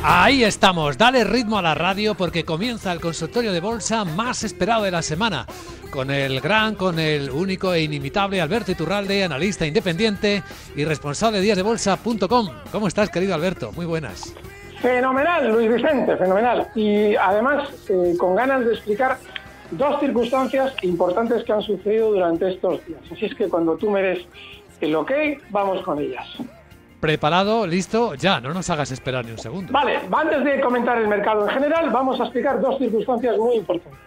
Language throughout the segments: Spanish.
Ahí estamos, dale ritmo a la radio porque comienza el consultorio de bolsa más esperado de la semana. Con el único e inimitable Alberto Iturralde, analista independiente y responsable de díasdebolsa.com. ¿Cómo estás, querido Alberto? Muy buenas. Fenomenal, Luis Vicente, fenomenal. Y además, con ganas de explicar dos circunstancias importantes que han sucedido durante estos días. Así es que cuando tú me des el ok, vamos con ellas. Preparado, listo, ya, no nos hagas esperar ni un segundo. Vale, antes de comentar el mercado en general, vamos a explicar dos circunstancias muy importantes.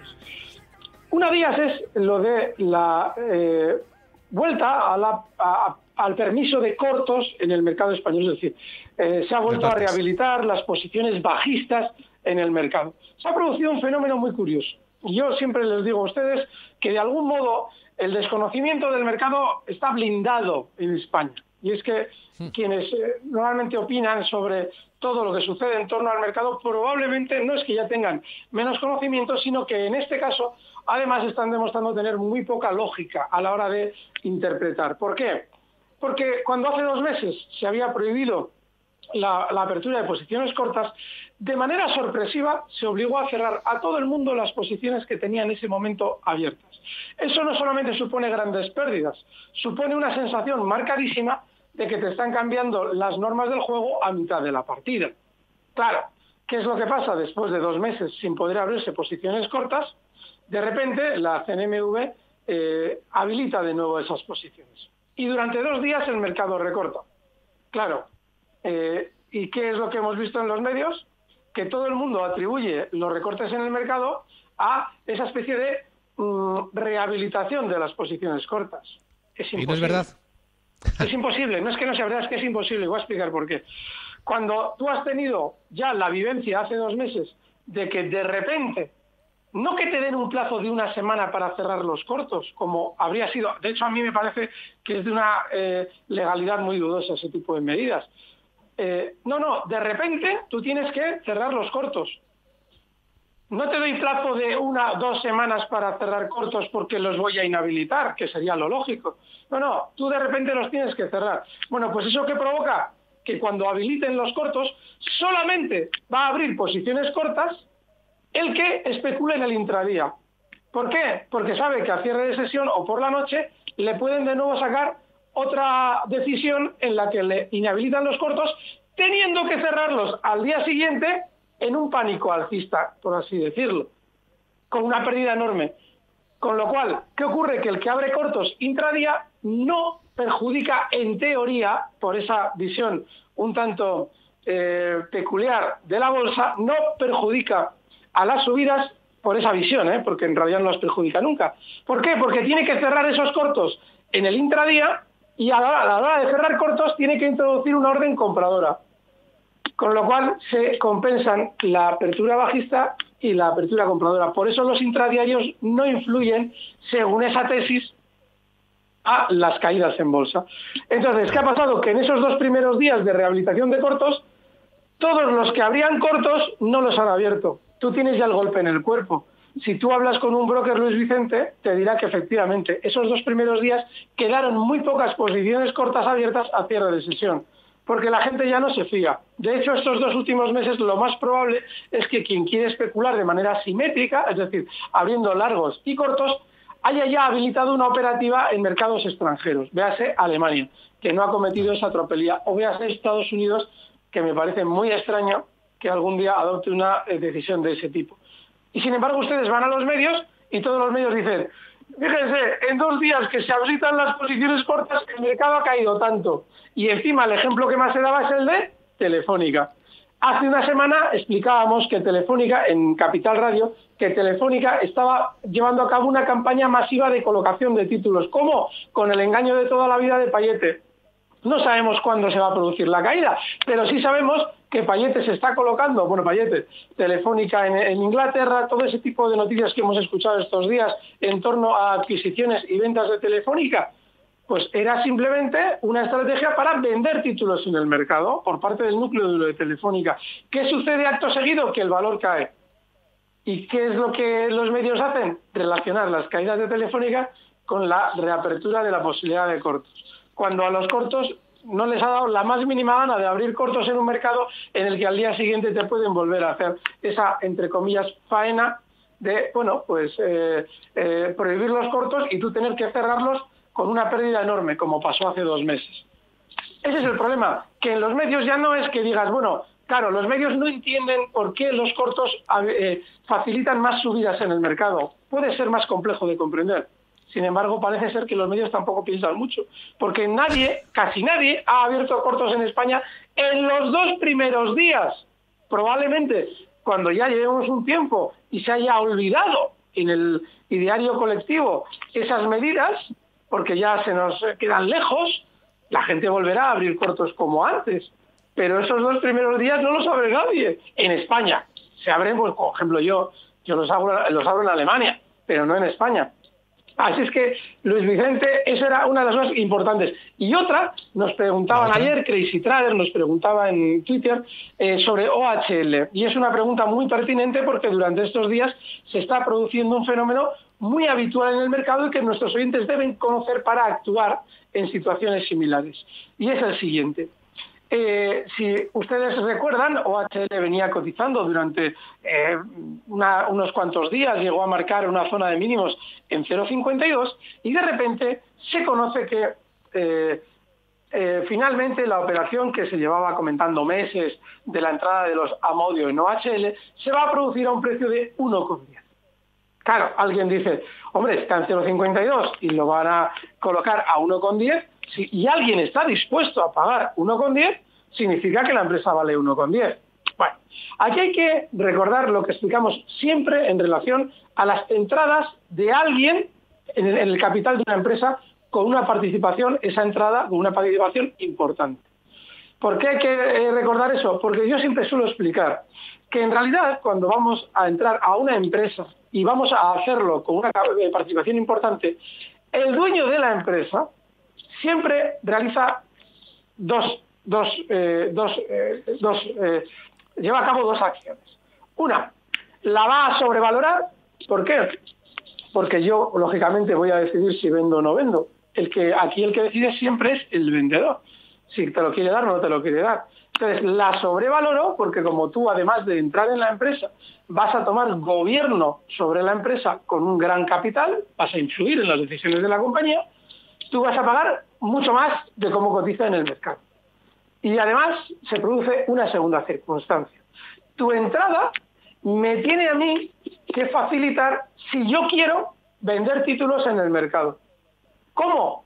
Una de ellas es lo de la vuelta al permiso de cortos en el mercado español, es decir, se ha vuelto a rehabilitar las posiciones bajistas en el mercado. Se ha producido un fenómeno muy curioso. Y yo siempre les digo a ustedes que de algún modo el desconocimiento del mercado está blindado en España. Y es que quienes normalmente opinan sobre todo lo que sucede en torno al mercado probablemente no es que ya tengan menos conocimiento, sino que en este caso además están demostrando tener muy poca lógica a la hora de interpretar. ¿Por qué? Porque cuando hace 2 meses se había prohibido la apertura de posiciones cortas, de manera sorpresiva se obligó a cerrar a todo el mundo las posiciones que tenía en ese momento abiertas. Eso no solamente supone grandes pérdidas, supone una sensación marcadísima de que te están cambiando las normas del juego a mitad de la partida. Claro, ¿qué es lo que pasa después de 2 meses sin poder abrirse posiciones cortas? De repente la CNMV habilita de nuevo esas posiciones. Y durante 2 días el mercado recorta. Claro, ¿y qué es lo que hemos visto en los medios? Que todo el mundo atribuye los recortes en el mercado a esa especie de rehabilitación de las posiciones cortas. Es imposible. ¿Y no es verdad? Es imposible, no es que no sea verdad, es que es imposible. Voy a explicar por qué. Cuando tú has tenido ya la vivencia hace 2 meses de que de repente, no que te den un plazo de 1 semana para cerrar los cortos, como habría sido, de hecho a mí me parece que es de una legalidad muy dudosa ese tipo de medidas. No, de repente tú tienes que cerrar los cortos. No te doy plazo de 1 o 2 semanas para cerrar cortos porque los voy a inhabilitar, que sería lo lógico. No, tú de repente los tienes que cerrar. Bueno, pues ¿eso qué provoca? Que cuando habiliten los cortos, solamente va a abrir posiciones cortas el que especule en el intradía. ¿Por qué? Porque sabe que a cierre de sesión o por la noche le pueden de nuevo sacar otra decisión en la que le inhabilitan los cortos, teniendo que cerrarlos al día siguiente en un pánico alcista, por así decirlo, con una pérdida enorme. Con lo cual, ¿qué ocurre? Que el que abre cortos intradía no perjudica, en teoría, por esa visión un tanto peculiar de la bolsa, no perjudica a las subidas por esa visión, porque en realidad no las perjudica nunca. ¿Por qué? Porque tiene que cerrar esos cortos en el intradía y a la hora de cerrar cortos tiene que introducir una orden compradora. Con lo cual se compensan la apertura bajista y la apertura compradora. Por eso los intradiarios no influyen, según esa tesis, a las caídas en bolsa. Entonces, ¿qué ha pasado? Que en esos 2 primeros días de rehabilitación de cortos, todos los que abrían cortos no los han abierto. Tú tienes ya el golpe en el cuerpo. Si tú hablas con un broker, Luis Vicente, te dirá que efectivamente esos 2 primeros días quedaron muy pocas posiciones cortas abiertas a cierre de sesión, porque la gente ya no se fía. De hecho, estos 2 últimos meses lo más probable es que quien quiere especular de manera simétrica, es decir, abriendo largos y cortos, haya ya habilitado una operativa en mercados extranjeros. Véase Alemania, que no ha cometido esa tropelía, o véase Estados Unidos, que me parece muy extraño que algún día adopte una decisión de ese tipo. Y sin embargo, ustedes van a los medios y todos los medios dicen: fíjense, en 2 días que se habilitan las posiciones cortas, el mercado ha caído tanto. Y encima el ejemplo que más se daba es el de Telefónica. Hace 1 semana explicábamos que Telefónica, en Capital Radio, que Telefónica estaba llevando a cabo una campaña masiva de colocación de títulos. ¿Cómo? Con el engaño de toda la vida de Payete. No sabemos cuándo se va a producir la caída, pero sí sabemos que Payete se está colocando, Payete, Telefónica en Inglaterra, todo ese tipo de noticias que hemos escuchado estos días en torno a adquisiciones y ventas de Telefónica, pues era simplemente una estrategia para vender títulos en el mercado por parte del núcleo duro de Telefónica. ¿Qué sucede acto seguido? Que el valor cae. ¿Y qué es lo que los medios hacen? Relacionar las caídas de Telefónica con la reapertura de la posibilidad de cortos. Cuando a los cortos no les ha dado la más mínima gana de abrir cortos en un mercado en el que al día siguiente te pueden volver a hacer esa, entre comillas, faena de, bueno, pues prohibir los cortos y tú tener que cerrarlos con una pérdida enorme, como pasó hace 2 meses. Ese es el problema, que en los medios ya no es que digas, bueno, claro, los medios no entienden por qué los cortos facilitan más subidas en el mercado. Puede ser más complejo de comprender. Sin embargo, parece ser que los medios tampoco piensan mucho, porque casi nadie ha abierto cortos en España en los 2 primeros días. Probablemente cuando ya llevemos un tiempo y se haya olvidado en el ideario colectivo esas medidas, porque ya se nos quedan lejos, la gente volverá a abrir cortos como antes. Pero esos 2 primeros días no los abre nadie. En España se abren, pues, por ejemplo, yo los abro en Alemania, pero no en España. Así es que, Luis Vicente, eso era una de las más importantes. Y otra, nos preguntaban ayer, Crazy Trader nos preguntaba en Twitter sobre OHL. Y es una pregunta muy pertinente porque durante estos días se está produciendo un fenómeno muy habitual en el mercado y que nuestros oyentes deben conocer para actuar en situaciones similares. Y es el siguiente. Si ustedes recuerdan, OHL venía cotizando durante unos cuantos días, llegó a marcar una zona de mínimos en 0,52 y de repente se conoce que finalmente la operación que se llevaba comentando meses de la entrada de los Amodio en OHL se va a producir a un precio de 1,10. Claro, alguien dice, hombre, está en 0,52 y lo van a colocar a 1,10, y alguien está dispuesto a pagar 1,10, significa que la empresa vale 1,10. Bueno, aquí hay que recordar lo que explicamos siempre en relación a las entradas de alguien en el capital de una empresa con una participación, esa entrada con una participación importante. ¿Por qué hay que recordar eso? Porque yo siempre suelo explicar que en realidad cuando vamos a entrar a una empresa y vamos a hacerlo con una participación importante, el dueño de la empresa siempre realiza lleva a cabo 2 acciones. Una, la va a sobrevalorar. ¿Por qué? Porque yo, lógicamente, voy a decidir si vendo o no vendo. Aquí el que decide siempre es el vendedor. Si te lo quiere dar o no te lo quiere dar. Entonces, la sobrevaloro porque como tú, además de entrar en la empresa, vas a tomar gobierno sobre la empresa con un gran capital, vas a influir en las decisiones de la compañía, tú vas a pagar mucho más de cómo cotiza en el mercado. Y además se produce una segunda circunstancia. Tu entrada me tiene a mí que facilitar si yo quiero vender títulos en el mercado. ¿Cómo?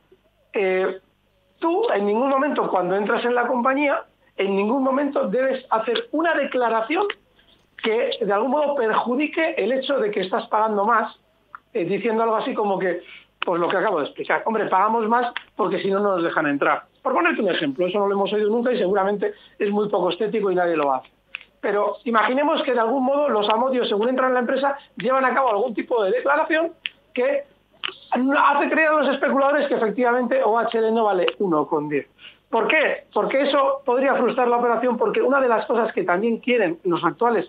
Tú en ningún momento cuando entras en la compañía, en ningún momento debes hacer una declaración que de algún modo perjudique el hecho de que estás pagando más, diciendo algo así como que, pues lo que acabo de explicar. Hombre, pagamos más porque si no nos dejan entrar. Por ponerte un ejemplo, eso no lo hemos oído nunca y seguramente es muy poco estético y nadie lo hace. Pero imaginemos que de algún modo los Amodios, según entran en la empresa, llevan a cabo algún tipo de declaración que hace creer a los especuladores que efectivamente OHL no vale 1,10. ¿Por qué? Porque eso podría frustrar la operación, porque una de las cosas que también quieren los actuales,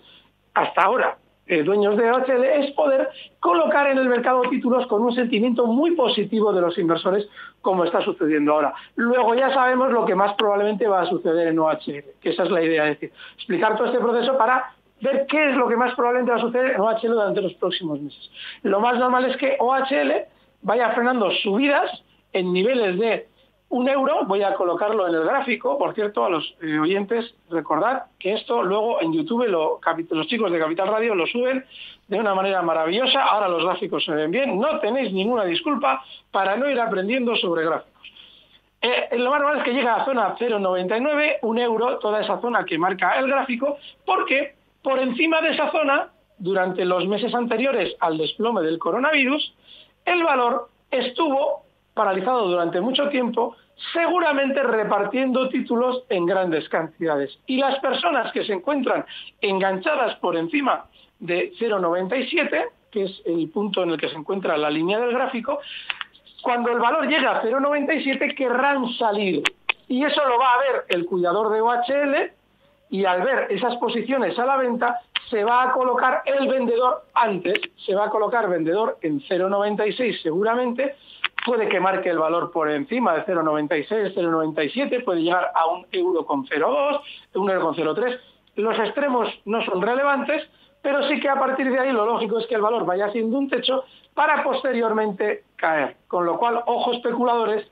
hasta ahora, dueños de OHL, es poder colocar en el mercado títulos con un sentimiento muy positivo de los inversores, como está sucediendo ahora. Luego ya sabemos lo que más probablemente va a suceder en OHL, que esa es la idea, es decir, explicar todo este proceso para ver qué es lo que más probablemente va a suceder en OHL durante los próximos meses. Lo más normal es que OHL vaya frenando subidas en niveles de 1 euro, voy a colocarlo en el gráfico, por cierto, a los oyentes, recordad que esto luego en YouTube los chicos de Capital Radio lo suben de una manera maravillosa, ahora los gráficos se ven bien, no tenéis ninguna disculpa para no ir aprendiendo sobre gráficos. Lo más normal es que llega a la zona 0,99, 1 euro, toda esa zona que marca el gráfico, porque por encima de esa zona, durante los meses anteriores al desplome del coronavirus, el valor estuvo paralizado durante mucho tiempo, seguramente repartiendo títulos en grandes cantidades. Y las personas que se encuentran enganchadas por encima de 0,97, que es el punto en el que se encuentra la línea del gráfico, cuando el valor llega a 0,97 querrán salir. Y eso lo va a ver el cuidador de OHL, y al ver esas posiciones a la venta, se va a colocar el vendedor antes, se va a colocar vendedor en 0,96 seguramente, puede que marque el valor por encima de 0,96, 0,97, puede llegar a 1,02 €, 1,03 €. Los extremos no son relevantes, pero sí que a partir de ahí lo lógico es que el valor vaya siendo un techo para posteriormente caer. Con lo cual, ojo especuladores,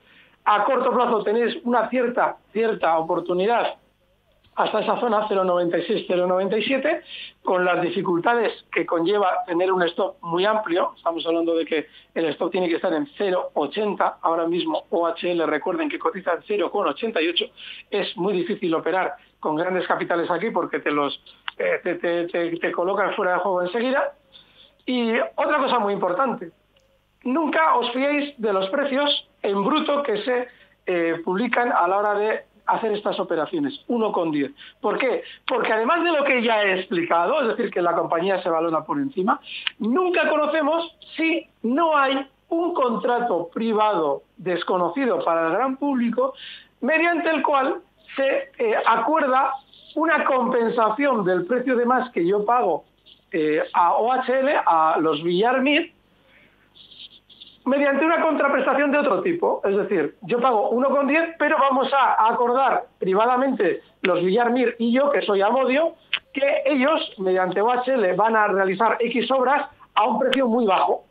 a corto plazo tenéis una cierta oportunidad hasta esa zona 0,96, 0,97, con las dificultades que conlleva tener un stop muy amplio. Estamos hablando de que el stop tiene que estar en 0,80, ahora mismo OHL, recuerden que cotiza en 0,88, es muy difícil operar con grandes capitales aquí porque te colocan fuera de juego enseguida. Y otra cosa muy importante, nunca os fiéis de los precios en bruto que se publican a la hora de hacer estas operaciones, 1,10. ¿Por qué? Porque además de lo que ya he explicado, es decir, que la compañía se valora por encima, nunca conocemos si no hay un contrato privado desconocido para el gran público mediante el cual se acuerda una compensación del precio de más que yo pago a OHL, a los Villar Mir, mediante una contraprestación de otro tipo. Es decir, yo pago 1,10, pero vamos a acordar privadamente los Villar Mir y yo, que soy Amodio, que ellos, mediante OHL, van a realizar X obras a un precio muy bajo,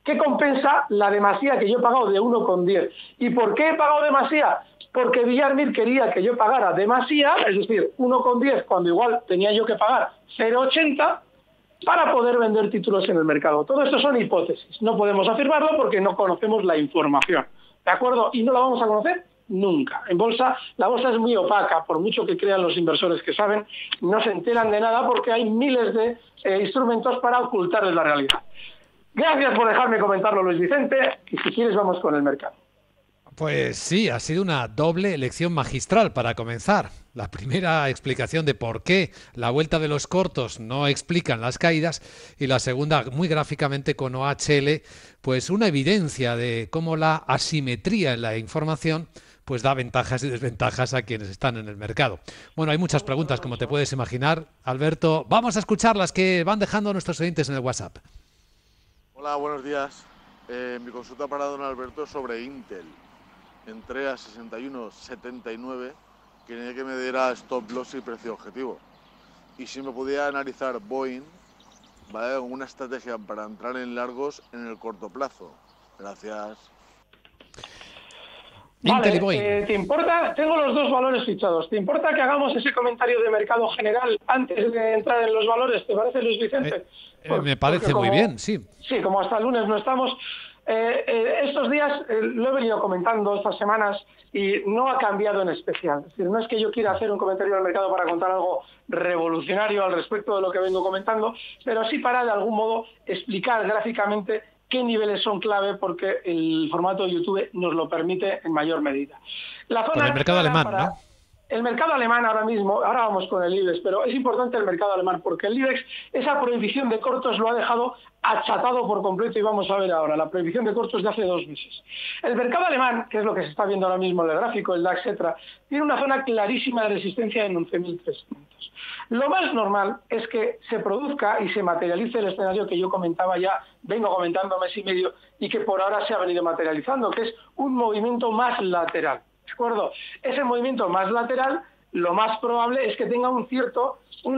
que compensa la demasía que yo he pagado de 1,10. ¿Y por qué he pagado demasía? Porque Villar Mir quería que yo pagara demasía, es decir, 1,10, cuando igual tenía yo que pagar 0,80, para poder vender títulos en el mercado. Todo esto son hipótesis, no podemos afirmarlo porque no conocemos la información, ¿de acuerdo? Y no la vamos a conocer nunca. En bolsa, la bolsa es muy opaca, por mucho que crean los inversores que saben, no se enteran de nada porque hay miles de instrumentos para ocultarles la realidad. Gracias por dejarme comentarlo, Luis Vicente, y si quieres vamos con el mercado. Pues sí, ha sido una doble lección magistral para comenzar. La primera explicación de por qué la vuelta de los cortos no explican las caídas y la segunda, muy gráficamente con OHL, pues una evidencia de cómo la asimetría en la información pues da ventajas y desventajas a quienes están en el mercado. Bueno, hay muchas preguntas, como te puedes imaginar, Alberto. Vamos a escuchar las que van dejando nuestros oyentes en el WhatsApp. Hola, buenos días. Mi consulta para don Alberto es sobre Intel. Entré a 61,79, quería que me diera stop loss y precio objetivo. Y si me pudiera analizar Boeing, ¿vale? Una estrategia para entrar en largos en el corto plazo. Gracias. Intel y Vale, Boeing. ¿te importa? Tengo los dos valores fichados. ¿Te importa que hagamos ese comentario de mercado general antes de entrar en los valores? ¿Te parece, Luis Vicente? Me parece muy bien, sí. Sí, como hasta el lunes no estamos. Estos días lo he venido comentando estas semanas y no ha cambiado en especial. Es decir, no es que yo quiera hacer un comentario del mercado para contar algo revolucionario al respecto de lo que vengo comentando, pero sí para de algún modo explicar gráficamente qué niveles son clave porque el formato de YouTube nos lo permite en mayor medida. La zona con el mercado alemán, ¿no? El mercado alemán ahora mismo, ahora vamos con el IBEX, pero es importante el mercado alemán porque el IBEX, esa prohibición de cortos lo ha dejado achatado por completo y vamos a ver ahora, la prohibición de cortos de hace 2 meses. El mercado alemán, que es lo que se está viendo ahora mismo en el gráfico, el DAX, etcétera, tiene una zona clarísima de resistencia en 11.300. Lo más normal es que se produzca y se materialice el escenario que yo comentaba ya, vengo comentando mes y medio, y que por ahora se ha venido materializando, que es un movimiento más lateral. ¿De acuerdo? Ese movimiento más lateral, lo más probable es que tenga un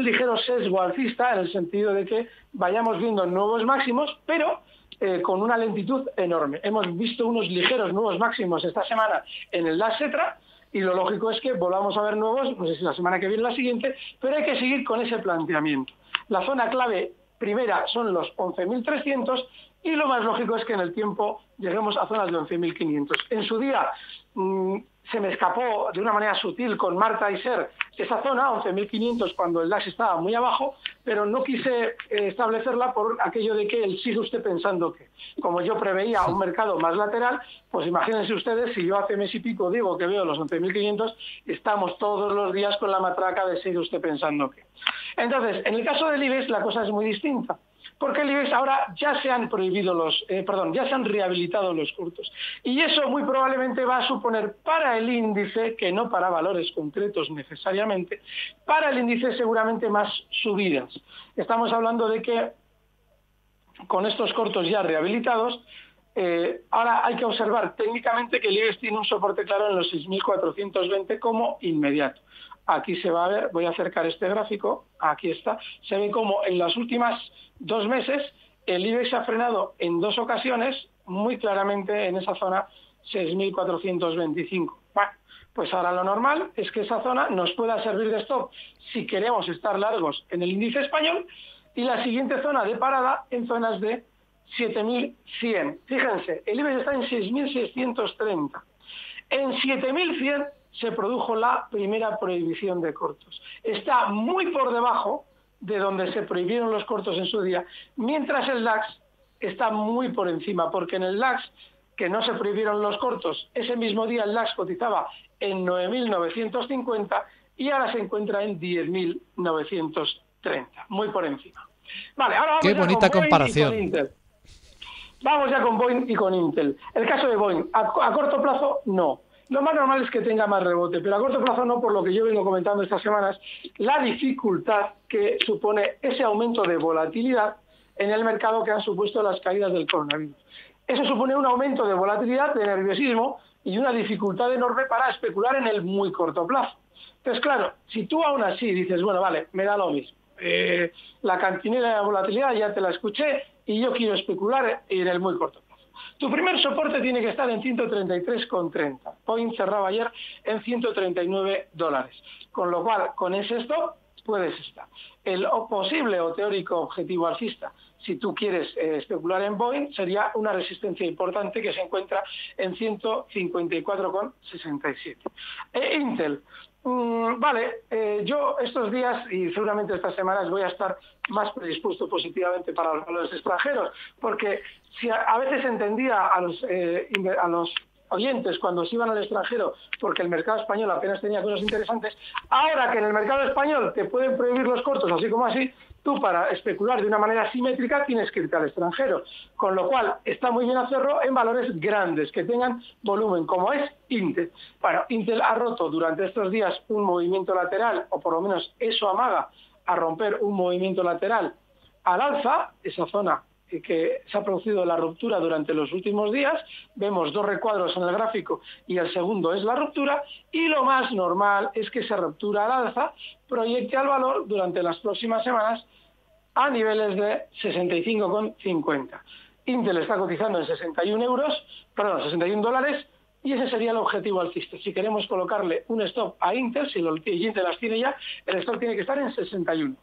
ligero sesgo alcista, en el sentido de que vayamos viendo nuevos máximos, pero con una lentitud enorme. Hemos visto unos ligeros nuevos máximos esta semana en el DAX, etcétera, y lo lógico es que volvamos a ver nuevos, no sé si la semana que viene o la siguiente, pero hay que seguir con ese planteamiento. La zona clave primera son los 11.300 y lo más lógico es que en el tiempo lleguemos a zonas de 11.500. En su día se me escapó de una manera sutil con Marta y Ser esa zona, 11.500, cuando el DAX estaba muy abajo, pero no quise establecerla por aquello de que él sigue usted pensando que, como yo preveía un mercado más lateral, pues imagínense ustedes, si yo hace mes y pico digo que veo los 11.500, estamos todos los días con la matraca de sigue usted pensando que. Entonces, en el caso del IBEX la cosa es muy distinta, porque el IBEX ahora ya se han prohibido ya se han rehabilitado los cortos. Y eso muy probablemente va a suponer para el índice, que no para valores concretos necesariamente, para el índice seguramente más subidas. Estamos hablando de que con estos cortos ya rehabilitados, Ahora hay que observar técnicamente que el IBEX tiene un soporte claro en los 6.420 como inmediato. Aquí se va a ver, voy a acercar este gráfico, aquí está, se ve como en los últimos 2 meses el IBEX ha frenado en 2 ocasiones muy claramente en esa zona 6.425. Bueno, pues ahora lo normal es que esa zona nos pueda servir de stop si queremos estar largos en el índice español y la siguiente zona de parada en zonas de 7.100. Fíjense, el IBEX está en 6.630. En 7.100 se produjo la primera prohibición de cortos. Está muy por debajo de donde se prohibieron los cortos en su día, mientras el DAX está muy por encima, porque en el DAX, que no se prohibieron los cortos, ese mismo día el DAX cotizaba en 9.950 y ahora se encuentra en 10.930, muy por encima. Vale, ahora vamos Qué bonita comparación. con Intel. Vamos ya con Boeing y con Intel. El caso de Boeing, a corto plazo, no. Lo más normal es que tenga más rebote, pero a corto plazo no, por lo que yo vengo comentando estas semanas, la dificultad que supone ese aumento de volatilidad en el mercado que han supuesto las caídas del coronavirus. Eso supone un aumento de volatilidad, de nerviosismo y una dificultad enorme para especular en el muy corto plazo. Entonces, claro, si tú aún así dices, bueno, vale, me da lo mismo, la cantinela de la volatilidad ya te la escuché y yo quiero especular en el muy corto plazo. Tu primer soporte tiene que estar en 133,30. Boeing cerraba ayer en $139. Con lo cual, con ese stop puedes estar. El posible o teórico objetivo alcista, si tú quieres especular en Boeing, sería una resistencia importante que se encuentra en 154,67. Intel. Yo estos días y seguramente estas semanas voy a estar más predispuesto positivamente para los valores extranjeros, porque si a veces entendía a los oyentes cuando se iban al extranjero porque el mercado español apenas tenía cosas interesantes, ahora que en el mercado español te pueden prohibir los cortos así como así, tú para especular de una manera simétrica tienes que irte al extranjero, con lo cual está muy bien hacerlo en valores grandes, que tengan volumen, como es Intel. Bueno, Intel ha roto durante estos días un movimiento lateral, o por lo menos eso amaga a romper un movimiento lateral al alza, esa zona que se ha producido la ruptura durante los últimos días, vemos 2 recuadros en el gráfico y el segundo es la ruptura, y lo más normal es que esa ruptura al alza proyecte al valor durante las próximas semanas a niveles de 65,50. Intel está cotizando en $61, y ese sería el objetivo alcista. Si queremos colocarle un stop a Intel, si Intel las tiene ya, el stop tiene que estar en 61.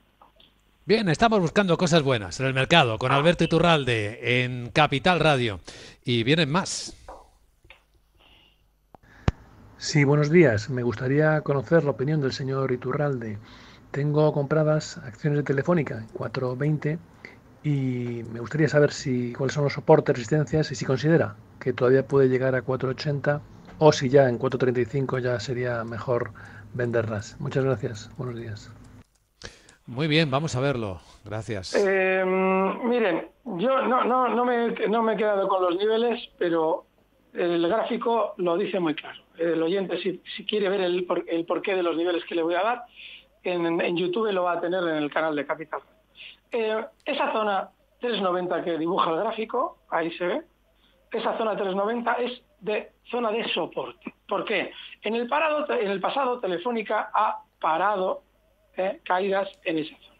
Bien, estamos buscando cosas buenas en el mercado con Alberto Iturralde en Capital Radio. Y vienen más. Sí, buenos días. Me gustaría conocer la opinión del señor Iturralde. Tengo compradas acciones de Telefónica en 4.20 y me gustaría saber cuáles son los soportes, resistencias y si considera que todavía puede llegar a 4.80 o si ya en 4.35 ya sería mejor venderlas. Muchas gracias. Buenos días. Muy bien, vamos a verlo. Gracias. Miren, yo no me he quedado con los niveles, pero el gráfico lo dice muy claro. El oyente, si quiere ver el porqué de los niveles que le voy a dar, en YouTube lo va a tener en el canal de Capital. Esa zona 390 que dibuja el gráfico, ahí se ve, esa zona 390 es zona de soporte. ¿Por qué? En el pasado Telefónica ha parado caídas en esa zona.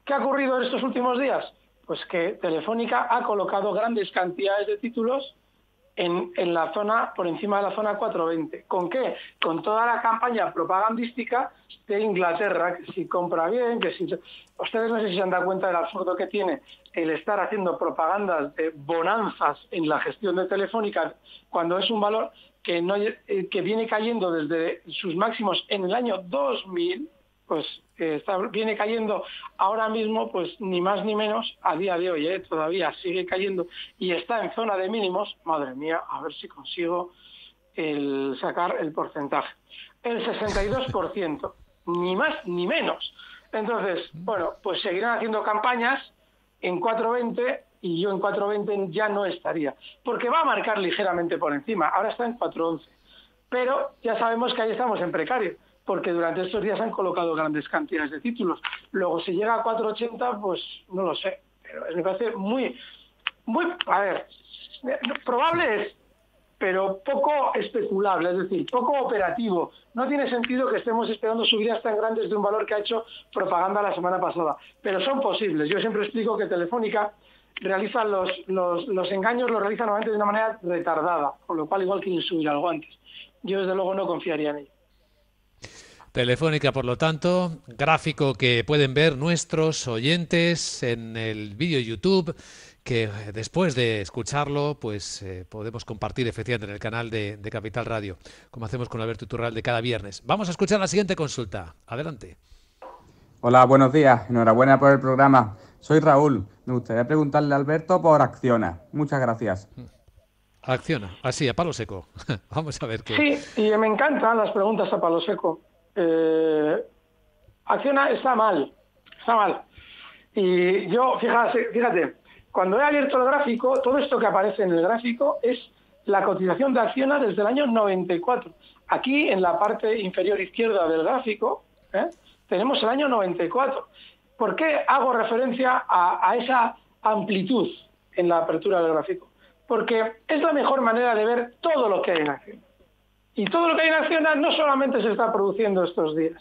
¿Qué ha ocurrido en estos últimos días? Pues que Telefónica ha colocado grandes cantidades de títulos en la zona, por encima de la zona 420. ¿Con qué? Con toda la campaña propagandística de Inglaterra, que si compra bien, que si... Ustedes no sé si se han dado cuenta del absurdo que tiene el estar haciendo propagandas de bonanzas en la gestión de Telefónica, cuando es un valor que viene cayendo desde sus máximos en el año 2000, pues viene cayendo ahora mismo, pues ni más ni menos, a día de hoy, todavía sigue cayendo y está en zona de mínimos. Madre mía, a ver si consigo sacar el porcentaje. El 62%, ni más ni menos. Entonces, bueno, pues seguirán haciendo campañas en 4.20 y yo en 4.20 ya no estaría, porque va a marcar ligeramente por encima. Ahora está en 4.11, pero ya sabemos que ahí estamos en precario, porque durante estos días han colocado grandes cantidades de títulos. Luego, si llega a 4.80, pues no lo sé, pero me parece muy A ver, probable es, pero poco especulable, es decir, poco operativo. No tiene sentido que estemos esperando subidas tan grandes de un valor que ha hecho propaganda la semana pasada, pero son posibles. Yo siempre explico que Telefónica realiza los engaños, los realiza normalmente de una manera retardada, con lo cual igual quieren subir algo antes. Yo desde luego no confiaría en ello. Telefónica, por lo tanto, gráfico que pueden ver nuestros oyentes en el vídeo YouTube, que después de escucharlo, pues podemos compartir efectivamente en el canal de Capital Radio, como hacemos con Alberto Iturralde cada viernes. Vamos a escuchar la siguiente consulta. Adelante. Hola, buenos días. Enhorabuena por el programa. Soy Raúl. Me gustaría preguntarle a Alberto por Acciona. Muchas gracias. Acciona, así, a palo seco. Vamos a ver qué. Sí, y me encantan las preguntas a palo seco. Acciona está mal. Y yo, fíjate, cuando he abierto el gráfico, todo esto que aparece en el gráfico es la cotización de Acciona desde el año 94. Aquí, en la parte inferior izquierda del gráfico, tenemos el año 94. ¿Por qué hago referencia a esa amplitud en la apertura del gráfico? Porque es la mejor manera de ver todo lo que hay en Acciona. Y todo lo que hay en Acciona no solamente se está produciendo estos días,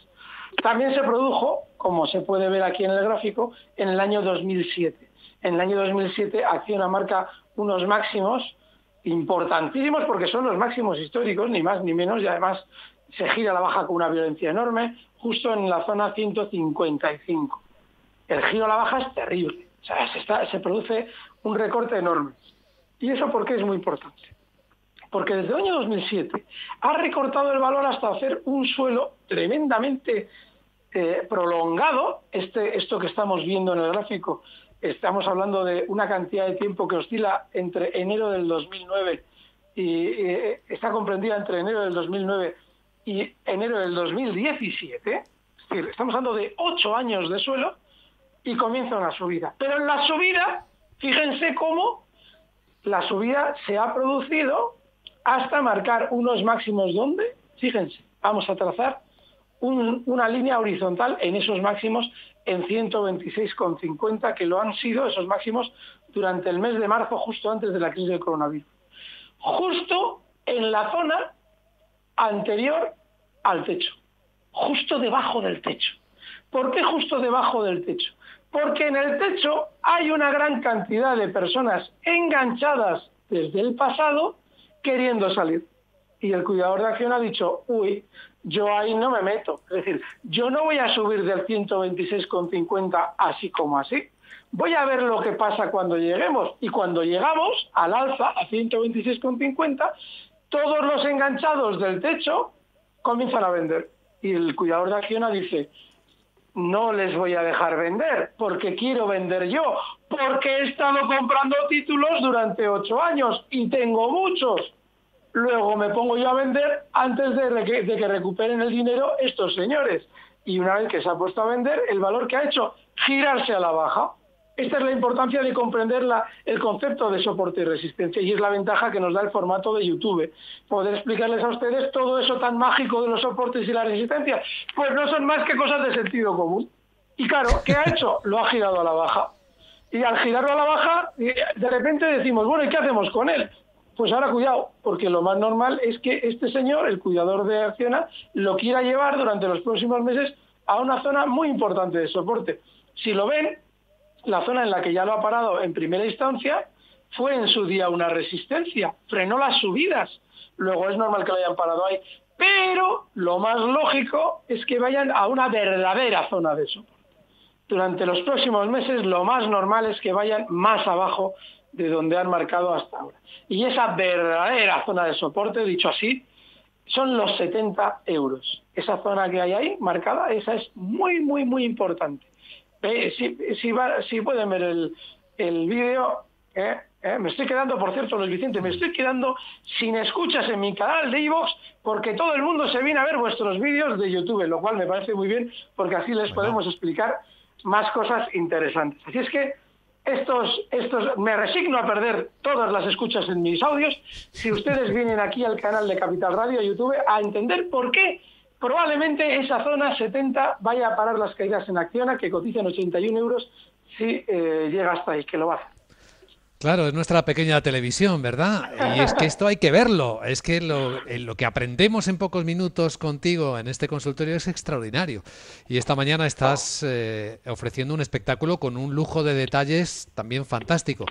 también se produjo, como se puede ver aquí en el gráfico, en el año 2007. En el año 2007 Acciona marca unos máximos importantísimos porque son los máximos históricos, ni más ni menos, y además se gira a la baja con una violencia enorme, justo en la zona 155. El giro a la baja es terrible, o sea, se produce un recorte enorme. ¿Y eso por qué es muy importante? Porque desde el año 2007 ha recortado el valor hasta hacer un suelo tremendamente prolongado. Esto que estamos viendo en el gráfico, estamos hablando de una cantidad de tiempo que oscila entre enero del 2009 y está comprendida entre enero del 2009 y enero del 2017. Es decir, estamos hablando de 8 años de suelo y comienza una subida. Pero en la subida, fíjense cómo la subida se ha producido hasta marcar unos máximos donde, fíjense, vamos a trazar una línea horizontal en esos máximos en 126,50, que lo han sido esos máximos durante el mes de marzo, justo antes de la crisis del coronavirus. Justo en la zona anterior al techo, justo debajo del techo. ¿Por qué justo debajo del techo? Porque en el techo hay una gran cantidad de personas enganchadas desde el pasado queriendo salir. Y el cuidador de Acciona ha dicho, yo ahí no me meto. Es decir, yo no voy a subir del 126,50 así como así. Voy a ver lo que pasa cuando lleguemos. Y cuando llegamos al alza, a 126,50, todos los enganchados del techo comienzan a vender. Y el cuidador de Acciona dice, no les voy a dejar vender, porque quiero vender yo, porque he estado comprando títulos durante 8 años y tengo muchos. Luego me pongo yo a vender antes de que recuperen el dinero estos señores. Y una vez que se ha puesto a vender, el valor que ha hecho, girarse a la baja. Esta es la importancia de comprender el concepto de soporte y resistencia, y es la ventaja que nos da el formato de YouTube. Poder explicarles a ustedes todo eso tan mágico de los soportes y la resistencia, pues no son más que cosas de sentido común. Y claro, ¿qué ha hecho? Lo ha girado a la baja. Y al girarlo a la baja, de repente decimos, bueno, ¿y qué hacemos con él? Pues ahora cuidado, porque lo más normal es que este señor, el cuidador de Acciona, lo quiera llevar durante los próximos meses a una zona muy importante de soporte. Si lo ven, la zona en la que ya lo ha parado en primera instancia fue en su día una resistencia, frenó las subidas, luego es normal que lo hayan parado ahí, pero lo más lógico es que vayan a una verdadera zona de soporte. Durante los próximos meses lo más normal es que vayan más abajo de donde han marcado hasta ahora. Y esa verdadera zona de soporte, dicho así, son los 70 euros. Esa zona que hay ahí marcada, esa es muy, muy, muy importante. Si pueden ver el vídeo, me estoy quedando, por cierto, Luis Vicente, me estoy quedando sin escuchas en mi canal de iVoox porque todo el mundo se viene a ver vuestros vídeos de YouTube, lo cual me parece muy bien porque así les podemos explicar más cosas interesantes. Así es que me resigno a perder todas las escuchas en mis audios si ustedes vienen aquí al canal de Capital Radio YouTube a entender por qué probablemente esa zona 70 vaya a parar las caídas en Acciona, que cotizan 81 euros si llega hasta ahí, que lo va a hacer. Claro, es nuestra pequeña televisión, ¿verdad? Y es que esto hay que verlo. Es que lo que aprendemos en pocos minutos contigo en este consultorio es extraordinario. Y esta mañana estás ofreciendo un espectáculo con un lujo de detalles también fantástico.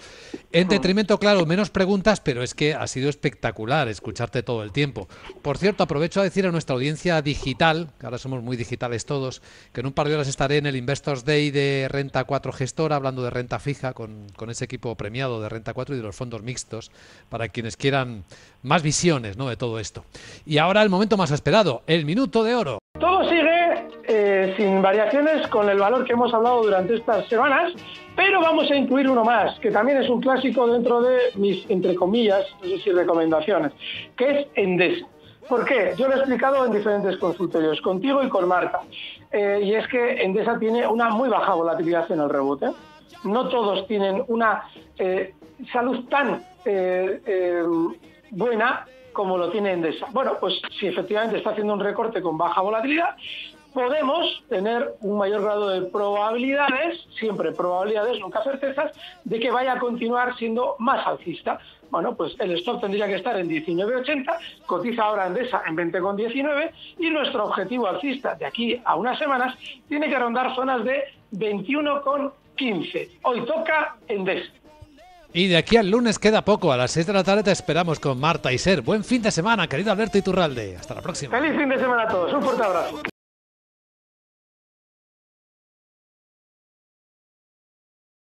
En detrimento, claro, menos preguntas, pero es que ha sido espectacular escucharte todo el tiempo. Por cierto, aprovecho a decir a nuestra audiencia digital, que ahora somos muy digitales todos, que en un par de horas estaré en el Investors Day de Renta 4 Gestora, hablando de renta fija con ese equipo premiado de Renta 4 y de los fondos mixtos, para quienes quieran más visiones, ¿no?, de todo esto. Y ahora el momento más esperado, el minuto de oro. Todo sigue sin variaciones con el valor que hemos hablado durante estas semanas, pero vamos a incluir uno más, que también es un clásico dentro de mis, entre comillas, no sé si recomendaciones, que es Endesa. ¿Por qué? Yo lo he explicado en diferentes consultorios, contigo y con Marta. Y es que Endesa tiene una muy baja volatilidad en el rebote. No todos tienen una salud tan buena como lo tiene Endesa. Bueno, pues si efectivamente está haciendo un recorte con baja volatilidad, podemos tener un mayor grado de probabilidades, siempre probabilidades, nunca certezas, de que vaya a continuar siendo más alcista. Bueno, pues el stop tendría que estar en 19,80, cotiza ahora Endesa en 20,19 y nuestro objetivo alcista de aquí a unas semanas tiene que rondar zonas de 21,15. Hoy toca Endesa. Y de aquí al lunes queda poco. A las 6 de la tarde te esperamos con Marta y Ser. Buen fin de semana, querido Alberto Iturralde. Hasta la próxima. Feliz fin de semana a todos. Un fuerte abrazo.